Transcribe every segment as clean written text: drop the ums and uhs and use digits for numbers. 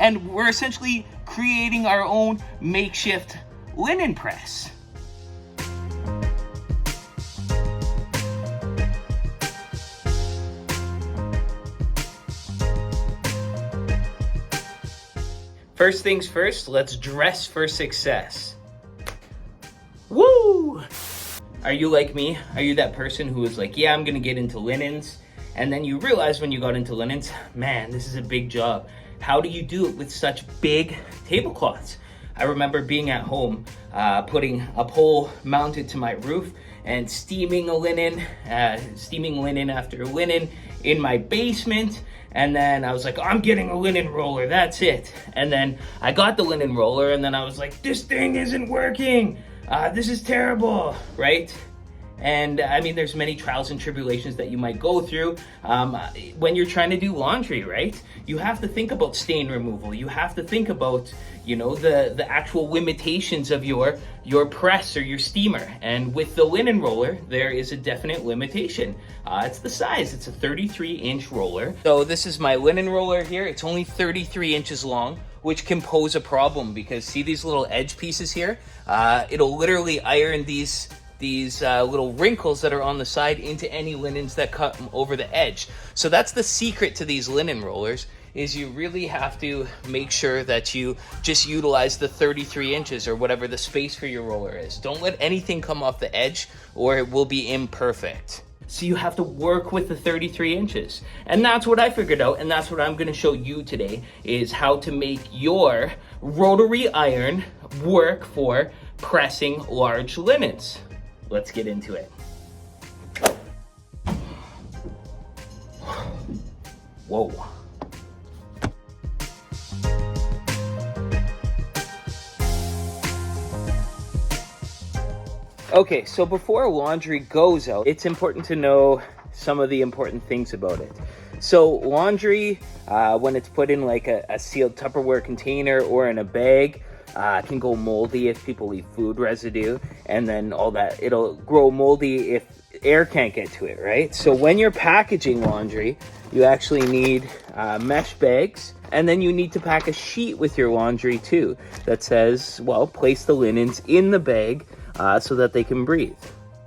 and we're essentially creating our own makeshift linen press. First things first, let's dress for success. Woo! Are you like me? Are you that person who is like, yeah, I'm gonna get into linens, and then you realize when you got into linens, man, this is a big job. How do you do it with such big tablecloths? I remember being at home, putting a pole mounted to my roof and steaming linen after linen in my basement. And then I was like, I'm getting a linen roller, that's it. And then I got the linen roller, and then I was like, this thing isn't working. This is terrible, right? And I mean, there's many trials and tribulations that you might go through when you're trying to do laundry, right? You have to think about stain removal. You have to think about, you know, the actual limitations of your press or your steamer. And with the linen roller, there is a definite limitation. It's the size. It's a 33-inch roller. So this is my linen roller here. It's only 33 inches long, which can pose a problem because see these little edge pieces here? It'll literally iron these little wrinkles that are on the side into any linens that cut over the edge. So that's the secret to these linen rollers, is you really have to make sure that you just utilize the 33 inches or whatever the space for your roller is. Don't let anything come off the edge or it will be imperfect. So you have to work with the 33 inches. And that's what I figured out, and that's what I'm gonna show you today, is how to make your rotary iron work for pressing large linens. Let's get into it. Whoa. Okay, so before laundry goes out, it's important to know some of the important things about it. So laundry, when it's put in like a sealed Tupperware container or in a bag, can go moldy if people leave food residue, and then all that, it'll grow moldy if air can't get to it, right? So when you're packaging laundry, you actually need mesh bags, and then you need to pack a sheet with your laundry too that says, well, place the linens in the bag so that they can breathe.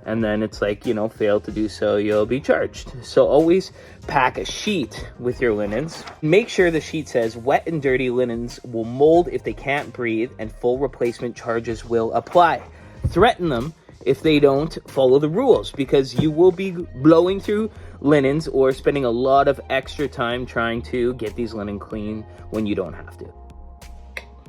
And then it's like, you know, fail to do so, you'll be charged. So always pack a sheet with your linens. Make sure the sheet says wet and dirty linens will mold if they can't breathe, and full replacement charges will apply. Threaten them if they don't follow the rules, because you will be blowing through linens or spending a lot of extra time trying to get these linen clean when you don't have to.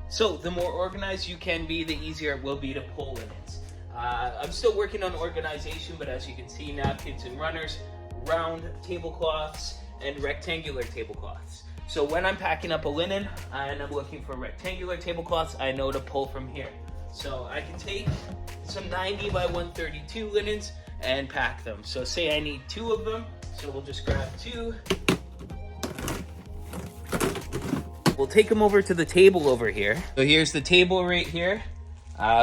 So the more organized you can be, the easier it will be to pull linens. I'm still working on organization, but as you can see, napkins and runners, round tablecloths, and rectangular tablecloths. So when I'm packing up a linen and I'm looking for rectangular tablecloths, I know to pull from here. So I can take some 90 by 132 linens and pack them. So say I need 2 of them, so we'll just grab 2. We'll take them over to the table over here. So here's the table right here.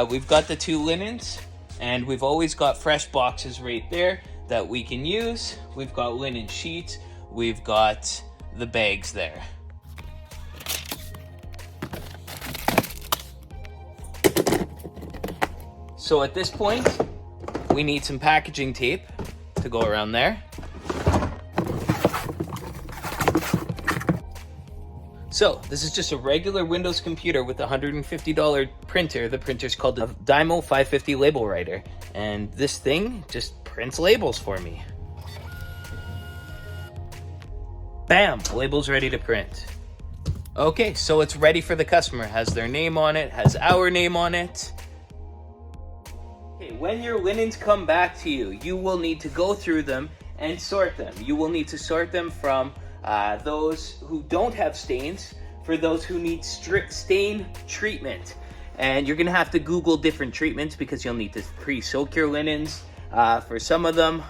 We've got the 2 linens, and we've always got fresh boxes right there that we can use. We've got linen sheets. We've got the bags there. So at this point, we need some packaging tape to go around there. So this is just a regular Windows computer with a $150 printer. The printer's called the Dymo 550 label writer. And this thing just prints labels for me. Bam, labels ready to print. Okay, so it's ready for the customer. Has their name on it, has our name on it. Okay, when your linens come back to you, you will need to go through them and sort them. You will need to sort them from those who don't have stains, for those who need strict stain treatment. And you're gonna have to Google different treatments because you'll need to pre-soak your linens. For some of them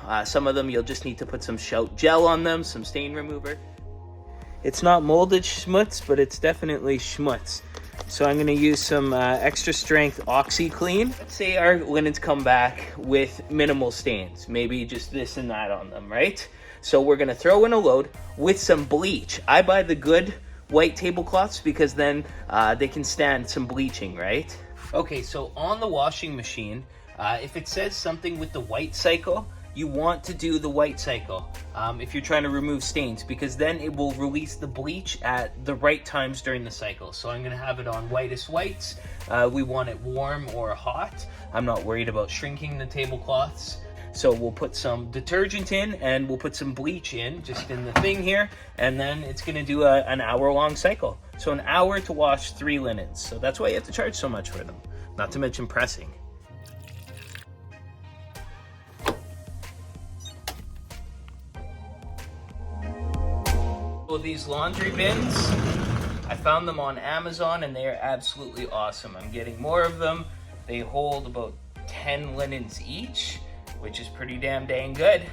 you'll just need to put some Shout gel on them, some stain remover. It's not molded schmutz, but it's definitely schmutz. So I'm gonna use some extra strength OxyClean. Let's say our linens come back with minimal stains, maybe just this and that on them, right? So we're gonna throw in a load with some bleach. I buy the good white tablecloths because then they can stand some bleaching, right? Okay, so on the washing machine, if it says something with the white cycle, you want to do the white cycle if you're trying to remove stains, because then it will release the bleach at the right times during the cycle. So I'm gonna have it on whitest whites. We want it warm or hot. I'm not worried about shrinking the tablecloths. So we'll put some detergent in and we'll put some bleach in, just in the thing here, and then it's gonna do an hour-long cycle. So an hour to wash 3 linens. So that's why you have to charge so much for them, not to mention pressing. So these laundry bins, I found them on Amazon and they are absolutely awesome. I'm getting more of them. They hold about 10 linens each, which is pretty damn dang good.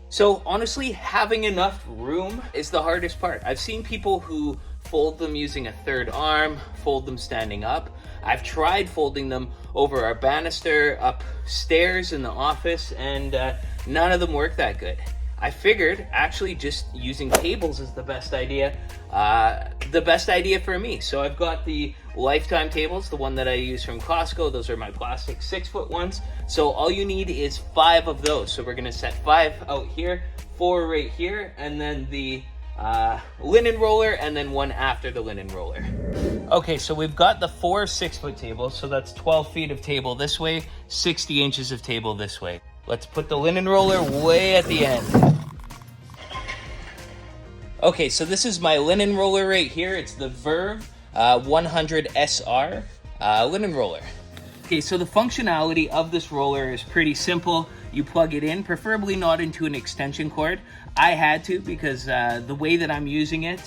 So honestly, having enough room is the hardest part. I've seen people who fold them using a third arm, fold them standing up. I've tried folding them over our banister upstairs in the office, and none of them work that good. I figured actually just using tables is the best idea for me. So I've got the Lifetime tables, the one that I use from Costco. Those are my plastic 6-foot ones. So all you need is 5 of those. So we're gonna set 5 out here, 4 right here, and then the linen roller, and then 1 after the linen roller. Okay, so we've got the 4 6-foot tables. So that's 12 feet of table this way, 60 inches of table this way. Let's put the linen roller way at the end. Okay, so this is my linen roller right here. It's the Verve 100 SR linen roller. Okay, so the functionality of this roller is pretty simple. You plug it in, preferably not into an extension cord. I had to because the way that I'm using it,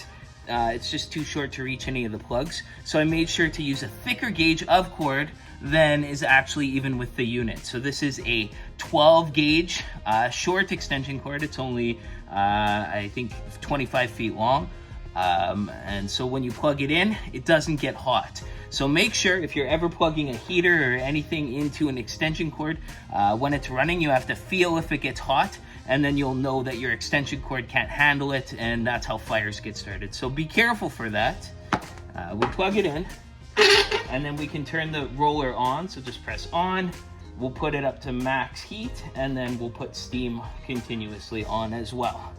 it's just too short to reach any of the plugs. So I made sure to use a thicker gauge of cord than is actually even with the unit. So this is a 12 gauge short extension cord. It's only, I think, 25 feet long. And so when you plug it in, it doesn't get hot. So make sure if you're ever plugging a heater or anything into an extension cord, when it's running, you have to feel if it gets hot, and then you'll know that your extension cord can't handle it, and that's how fires get started. So be careful for that. We plug it in, and then we can turn the roller on. So just press on. We'll put it up to max heat, and then we'll put steam continuously on as well.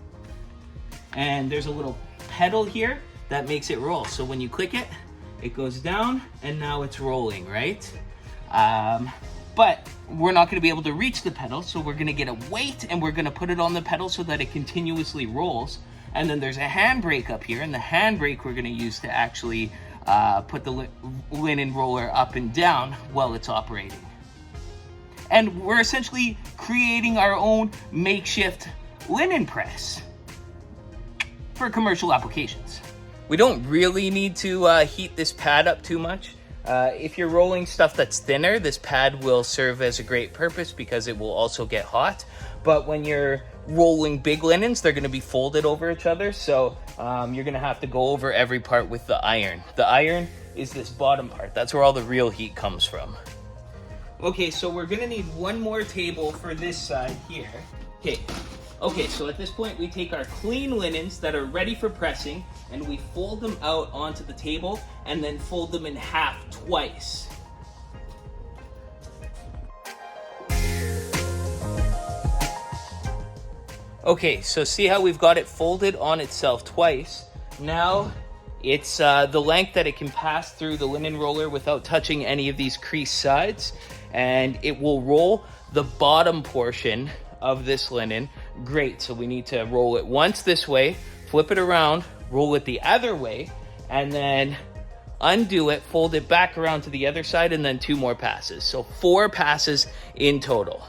And there's a little pedal here that makes it roll. So when you click it, it goes down, and now it's rolling, right? But we're not gonna be able to reach the pedal, so we're gonna get a weight and we're gonna put it on the pedal so that it continuously rolls. And then there's a handbrake up here, and the handbrake we're gonna use to actually put the linen roller up and down while it's operating. And we're essentially creating our own makeshift linen press for commercial applications. We don't really need to heat this pad up too much. If you're rolling stuff that's thinner, this pad will serve as a great purpose because it will also get hot. But when you're rolling big linens, they're gonna be folded over each other. So you're gonna have to go over every part with the iron. The iron is this bottom part. That's where all the real heat comes from. Okay, so we're gonna need 1 more table for this side here. Okay, so at this point we take our clean linens that are ready for pressing and we fold them out onto the table and then fold them in half twice. Okay, so see how we've got it folded on itself twice. Now it's the length that it can pass through the linen roller without touching any of these creased sides, and it will roll the bottom portion of this linen. Great, so we need to roll it once this way, flip it around, roll it the other way, and then undo it, fold it back around to the other side, and then 2 more passes. So 4 passes in total.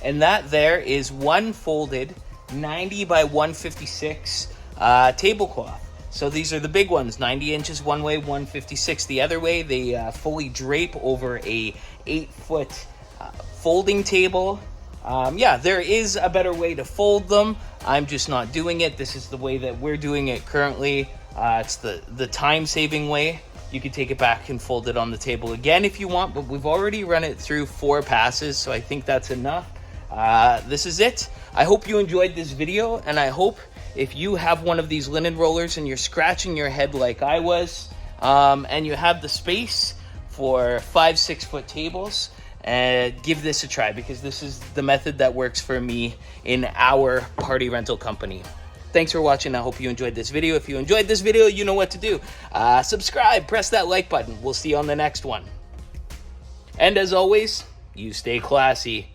And that there is one folded 90 by 156 tablecloth. So these are the big ones, 90 inches one way, 156 the other way. They fully drape over a 8-foot folding table. Yeah, there is a better way to fold them. I'm just not doing it. This is the way that we're doing it currently. It's the time-saving way. You can take it back and fold it on the table again if you want, but we've already run it through 4 passes, so I think that's enough. This is it. I hope you enjoyed this video, and I hope if you have one of these linen rollers and you're scratching your head like I was, and you have the space for 5-6 foot tables, give this a try, because this is the method that works for me in our party rental company. Thanks for watching. I hope you enjoyed this video. If you enjoyed this video, you know what to do. Subscribe, press that like button. We'll see you on the next one. And as always, you stay classy.